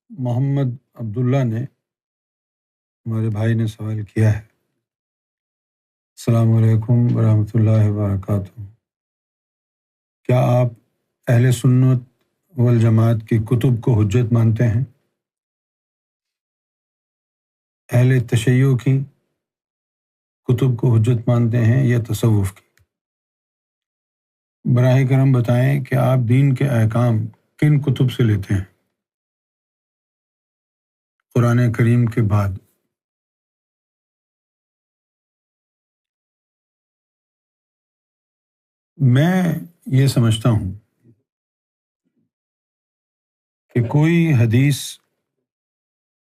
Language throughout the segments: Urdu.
محمد عبداللہ نے ہمارے بھائی نے سوال کیا ہے۔ السلام علیکم ورحمۃ اللہ وبرکاتہ۔ کیا آپ اہل سنت والجماعت کی کتب کو حجت مانتے ہیں؟ اہل تشیع کی کتب کو حجت مانتے ہیں یا تصوف کی؟ براہ کرم بتائیں کہ آپ دین کے احکام کن کتب سے لیتے ہیں؟ قرآن کریم کے بعد۔ میں یہ سمجھتا ہوں کہ کوئی حدیث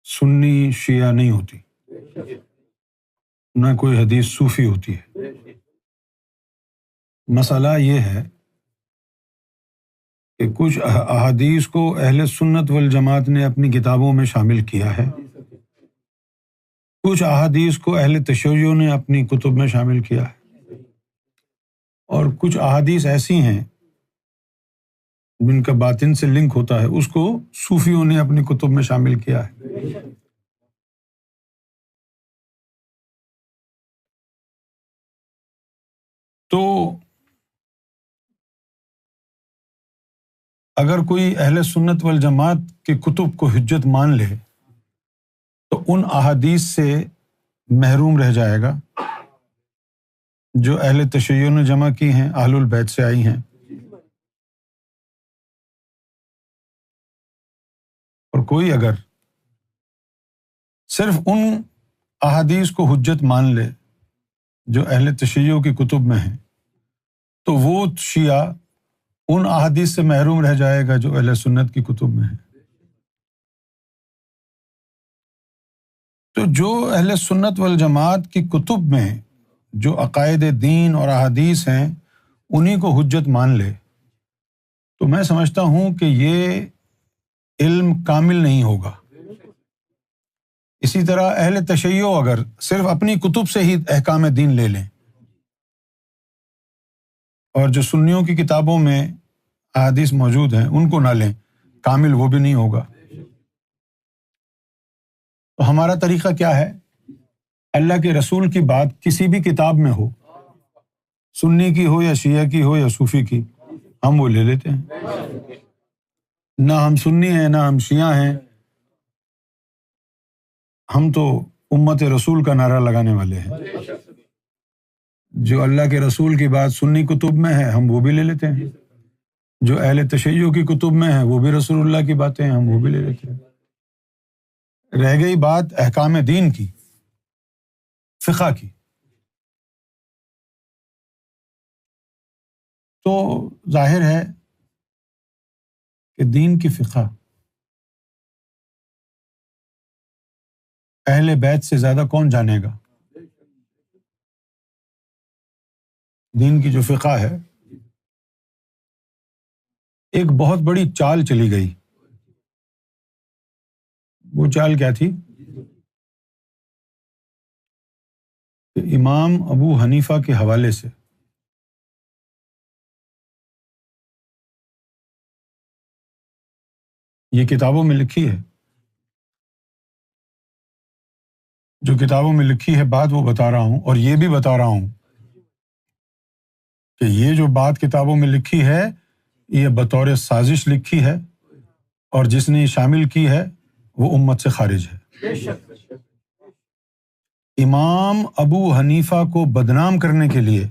سنی شیعہ نہیں ہوتی، نہ کوئی حدیث صوفی ہوتی ہے۔ مسئلہ یہ ہے کہ کچھ احادیث کو اہل سنت والجماعت نے اپنی کتابوں میں شامل کیا ہے، کچھ احادیث کو اہل تشیع نے اپنی کتب میں شامل کیا ہے، اور کچھ احادیث ایسی ہیں جن کا باطن سے لنک ہوتا ہے، اس کو صوفیوں نے اپنی کتب میں شامل کیا ہے۔ تو اگر کوئی اہل سنت والجماعت کی کتب کو حجت مان لے تو ان احادیث سے محروم رہ جائے گا جو اہل تشیع نے جمع کی ہیں، اہل البیت سے آئی ہیں۔ اور کوئی اگر صرف ان احادیث کو حجت مان لے جو اہل تشیع کی کتب میں ہیں تو وہ شیعہ ان احادیث سے محروم رہ جائے گا جو اہل سنت کی کتب میں ہیں۔ تو جو اہل سنت والجماعت کی کتب میں جو عقائد دین اور احادیث ہیں انہی کو حجت مان لے تو میں سمجھتا ہوں کہ یہ علم کامل نہیں ہوگا۔ اسی طرح اہل تشیع اگر صرف اپنی کتب سے ہی احکام دین لے لیں اور جو سنیوں کی کتابوں میں احادیث موجود ہیں ان کو نہ لیں، کامل وہ بھی نہیں ہوگا۔ تو ہمارا طریقہ کیا ہے؟ اللہ کے رسول کی بات کسی بھی کتاب میں ہو، سنی کی ہو یا شیعہ کی ہو یا صوفی کی، ہم وہ لے لیتے ہیں۔ نہ ہم سنی ہیں نہ ہم شیعہ ہیں، ہم تو امت رسول کا نعرہ لگانے والے ہیں۔ جو اللہ کے رسول کی بات سنی کتب میں ہے ہم وہ بھی لے لیتے ہیں، جو اہل تشیع کی کتب میں ہے وہ بھی رسول اللہ کی باتیں ہیں، ہم وہ بھی لے لیتے ہیں۔ رہ گئی بات احکام دین کی، فقہ کی، تو ظاہر ہے کہ دین کی فقہ اہل بیت سے زیادہ کون جانے گا؟ دین کی جو فقہ ہے، ایک بہت بڑی چال چلی گئی۔ وہ چال کیا تھی؟ کہ امام ابو حنیفہ کے حوالے سے یہ کتابوں میں لکھی ہے، جو کتابوں میں لکھی ہے بات وہ بتا رہا ہوں، اور یہ بھی بتا رہا ہوں کہ یہ جو بات کتابوں میں لکھی ہے یہ بطور سازش لکھی ہے، اور جس نے شامل کی ہے وہ امت سے خارج ہے۔ امام ابو حنیفہ کو بدنام کرنے کے لیے،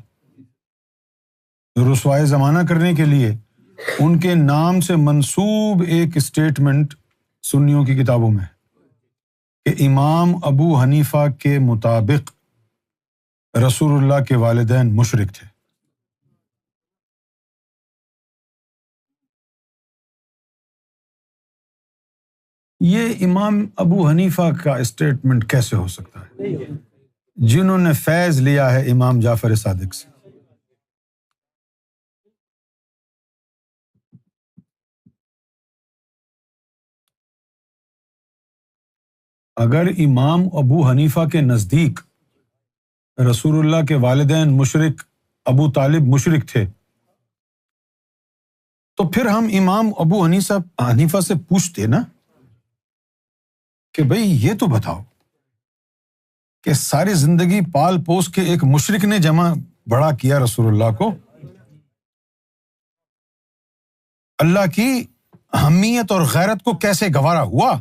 رسوائے زمانہ کرنے کے لیے ان کے نام سے منسوب ایک اسٹیٹمنٹ سنیوں کی کتابوں میں ہے کہ امام ابو حنیفہ کے مطابق رسول اللہ کے والدین مشرک تھے۔ یہ امام ابو حنیفہ کا اسٹیٹمنٹ کیسے ہو سکتا ہے جنہوں نے فیض لیا ہے امام جعفر صادق سے؟ اگر امام ابو حنیفہ کے نزدیک رسول اللہ کے والدین مشرک، ابو طالب مشرک تھے، تو پھر ہم امام ابو حنیفہ سے پوچھتے نا کہ بھئی یہ تو بتاؤ کہ ساری زندگی پال پوس کے ایک مشرک نے جمع بڑا کیا رسول اللہ کو، اللہ کی حمیت اور غیرت کو کیسے گوارا ہوا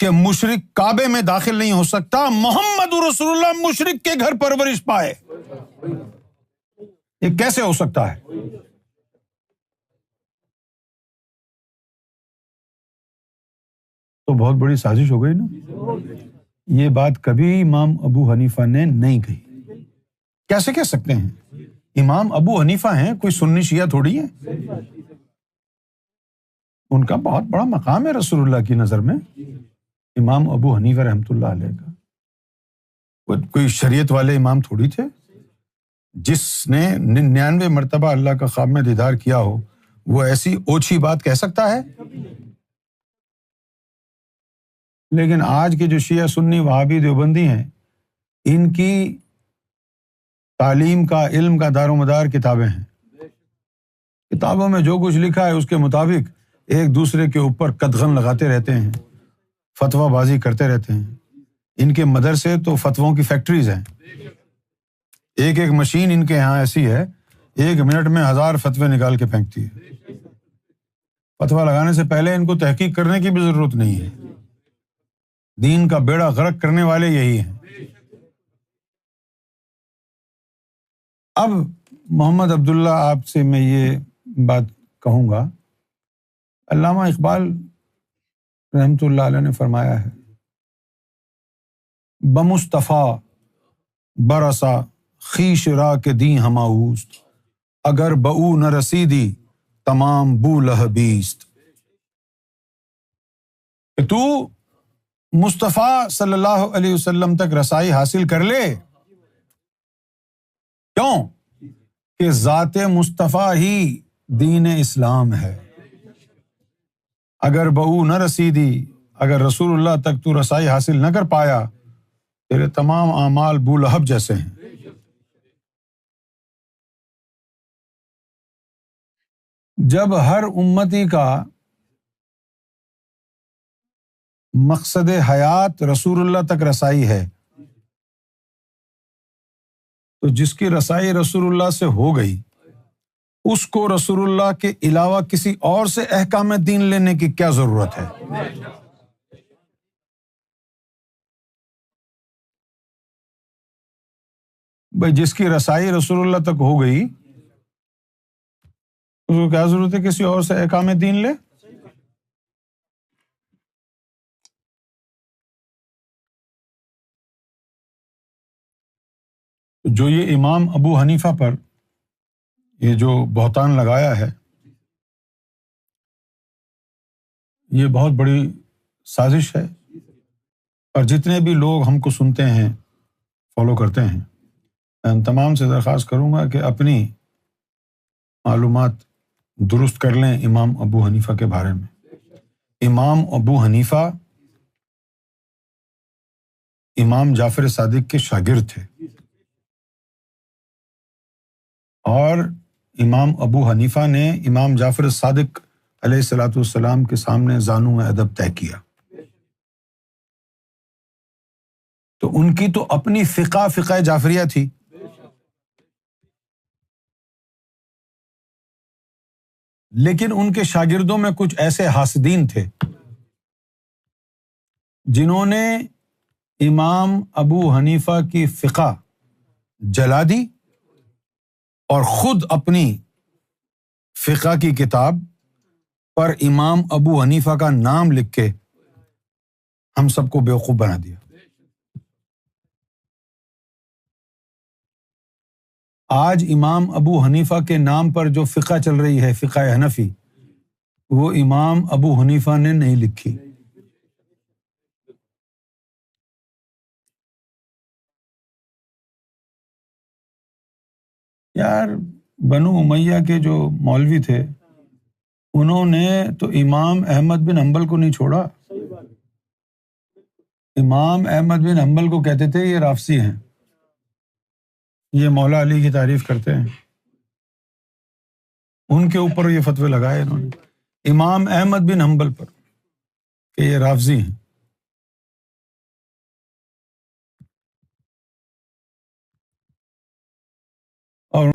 کہ مشرک کعبے میں داخل نہیں ہو سکتا، محمد رسول اللہ مشرک کے گھر پرورش پائے، یہ کیسے ہو سکتا ہے؟ تو بہت بڑی سازش ہو گئی نا۔ یہ بات کبھی امام ابو حنیفہ نے نہیں کہی۔ کیسے کہہ سکتے ہیں؟ امام ابو حنیفہ ہیں، کوئی سنی شیعہ تھوڑی ہے، ان کا بہت بڑا مقام ہے رسول اللہ کی نظر میں۔ امام ابو حنیفہ رحمۃ اللہ علیہ کا کوئی شریعت والے امام تھوڑی تھے، جس نے 99 مرتبہ اللہ کا خواب میں دیدار کیا ہو وہ ایسی اوچھی بات کہہ سکتا ہے؟ لیکن آج کے جو شیعہ سنی وہابی دیوبندی ہیں، ان کی تعلیم کا، علم کا دار و مدار کتابیں ہیں، کتابوں میں جو کچھ لکھا ہے اس کے مطابق ایک دوسرے کے اوپر قدغن لگاتے رہتے ہیں، فتویٰ بازی کرتے رہتے ہیں۔ ان کے مدرسے تو فتووں کی فیکٹریز ہیں، ایک ایک مشین ان کے یہاں ایسی ہے 1 منٹ میں 1000 فتوے نکال کے پھینکتی ہے۔ فتویٰ لگانے سے پہلے ان کو تحقیق کرنے کی بھی ضرورت نہیں ہے، دین کا بیڑا غرق کرنے والے یہی ہیں۔ اب محمد عبداللہ آپ سے میں یہ بات کہوں گا، علامہ اقبال رحمۃ اللہ علیہ نے فرمایا ہے، بمصطفیٰ برسا خویش را کے دیں ہماؤست، اگر بہو نہ رسیدی تمام بو لہبیست۔ کہ تو مصطفیٰ صلی اللہ علیہ وسلم تک رسائی حاصل کر لے، کیوں کہ ذات مصطفیٰ ہی دین اسلام ہے۔ اگر بہو نہ رسیدی، اگر رسول اللہ تک تو رسائی حاصل نہ کر پایا، تیرے تمام اعمال بو لہب جیسے ہیں۔ جب ہر امتی کا مقصد حیات رسول اللہ تک رسائی ہے، تو جس کی رسائی رسول اللہ سے ہو گئی، اس کو رسول اللہ کے علاوہ کسی اور سے احکام دین لینے کی کیا ضرورت ہے؟ بھائی جس کی رسائی رسول اللہ تک ہو گئی، اس کو کیا ضرورت ہے کسی اور سے احکام دین لے؟ جو یہ امام ابو حنیفہ پر یہ جو بہتان لگایا ہے، یہ بہت بڑی سازش ہے، اور جتنے بھی لوگ ہم کو سنتے ہیں، فالو کرتے ہیں، میں ان تمام سے درخواست کروں گا کہ اپنی معلومات درست کر لیں امام ابو حنیفہ کے بارے میں۔ امام ابو حنیفہ امام جعفر صادق کے شاگرد تھے، اور امام ابو حنیفہ نے امام جعفر صادق علیہ الصلاۃ والسلام کے سامنے زانو ادب طے کیا۔ تو ان کی تو اپنی فقہ جعفریہ تھی، لیکن ان کے شاگردوں میں کچھ ایسے حاسدین تھے جنہوں نے امام ابو حنیفہ کی فقہ جلا دی اور خود اپنی فقہ کی کتاب پر امام ابو حنیفہ کا نام لکھ کے ہم سب کو بیوقوف بنا دیا۔ آج امام ابو حنیفہ کے نام پر جو فقہ چل رہی ہے، فقہ حنفی، وہ امام ابو حنیفہ نے نہیں لکھی۔ یار بنو امیہ کے جو مولوی تھے، انہوں نے تو امام احمد بن حنبل کو نہیں چھوڑا۔ امام احمد بن حنبل کو کہتے تھے یہ رافضی ہیں، یہ مولا علی کی تعریف کرتے ہیں، ان کے اوپر یہ فتوے لگائے انہوں نے، امام احمد بن حنبل پر۔ کہ یہ رافضی ہیں. اور